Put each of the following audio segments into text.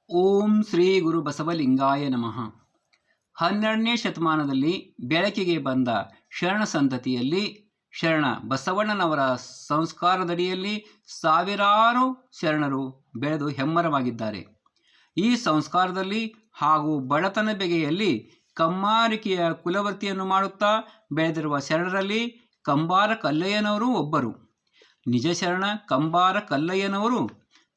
ಓಂ ಶ್ರೀ ಗುರು ಬಸವಲಿಂಗಾಯ ನಮಃ. 12ನೇ ಶತಮಾನದಲ್ಲಿ ಬೆಳಕಿಗೆ ಬಂದ ಶರಣ ಸಂತತಿಯಲ್ಲಿ ಶರಣ ಬಸವಣ್ಣನವರ ಸಂಸ್ಕಾರದಡಿಯಲ್ಲಿ ಸಾವಿರಾರು ಶರಣರು ಬೆಳೆದು ಹೆಮ್ಮರವಾಗಿದ್ದಾರೆ. ಈ ಸಂಸ್ಕಾರದಲ್ಲಿ ಹಾಗೂ ಬಡತನ ಬೆಗೆಯಲ್ಲಿ ಕಮ್ಮಾರಿಕೆಯ ಕುಲವೃತ್ತಿಯನ್ನು ಮಾಡುತ್ತಾ ಬೆಳೆದಿರುವ ಶರಣರಲ್ಲಿ ಕಂಬಾರ ಕಲ್ಲಯ್ಯನವರು ಒಬ್ಬರು. ನಿಜ ಶರಣ ಕಂಬಾರ ಕಲ್ಲಯ್ಯನವರು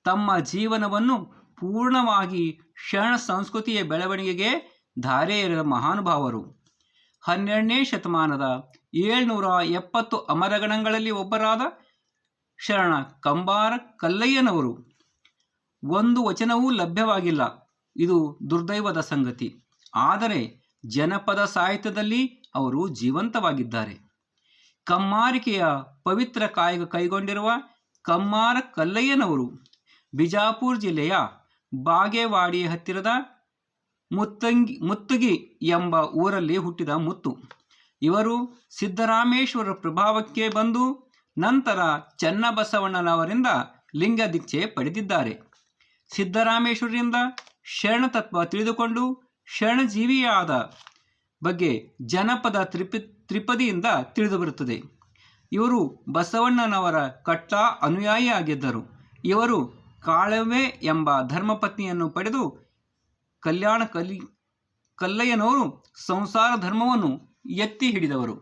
ತಮ್ಮ ಜೀವನವನ್ನು ಪೂರ್ಣವಾಗಿ ಶರಣ ಸಂಸ್ಕೃತಿಯ ಬೆಳವಣಿಗೆಗೆ ಧಾರೆ ಎರೆದ ಮಹಾನುಭಾವರು. 12ನೇ ಶತಮಾನದ 770 ಅಮರಗಣಗಳಲ್ಲಿ ಒಬ್ಬರಾದ ಶರಣ ಕಂಬಾರ ಕಲ್ಲಯ್ಯನವರು ಒಂದು ವಚನವೂ ಲಭ್ಯವಾಗಿಲ್ಲ. ಇದು ದುರ್ದೈವದ ಸಂಗತಿ. ಆದರೆ ಜನಪದ ಸಾಹಿತ್ಯದಲ್ಲಿ ಅವರು ಜೀವಂತವಾಗಿದ್ದಾರೆ. ಕಮ್ಮಾರಿಕೆಯ ಪವಿತ್ರ ಕಾಯಕ ಕೈಗೊಂಡಿರುವ ಕಂಬಾರ ಕಲ್ಲಯ್ಯನವರು ಬಿಜಾಪುರ ಜಿಲ್ಲೆಯ ಬಾಗೇವಾಡಿ ಹತ್ತಿರದ ಮುತ್ತಗಿ ಎಂಬ ಊರಲ್ಲಿ ಹುಟ್ಟಿದ ಮುತ್ತು. ಇವರು ಸಿದ್ದರಾಮೇಶ್ವರ ಪ್ರಭಾವಕ್ಕೆ ಬಂದು ನಂತರ ಚನ್ನಬಸವಣ್ಣನವರಿಂದ ಲಿಂಗ ದೀಕ್ಷೆ ಪಡೆದಿದ್ದಾರೆ. ಸಿದ್ದರಾಮೇಶ್ವರರಿಂದ ಶರಣ ತತ್ವ ತಿಳಿದುಕೊಂಡು ಶರಣಜೀವಿಯಾದ ಬಗ್ಗೆ ಜನಪದ ತ್ರಿಪದಿಯಿಂದ ತಿಳಿದುಬರುತ್ತದೆ. ಇವರು ಬಸವಣ್ಣನವರ ಕಟ್ಟ ಅನುಯಾಯಿಯಾಗಿದ್ದರು. ಇವರು ಕಾಳವ್ವೆ ಎಂಬ ಧರ್ಮಪತ್ನಿಯನ್ನು ಪಡೆದು ಕಲ್ಲಯ್ಯನವರು ಸಂಸಾರ ಧರ್ಮವನ್ನು ಎತ್ತಿ ಹಿಡಿದವರು.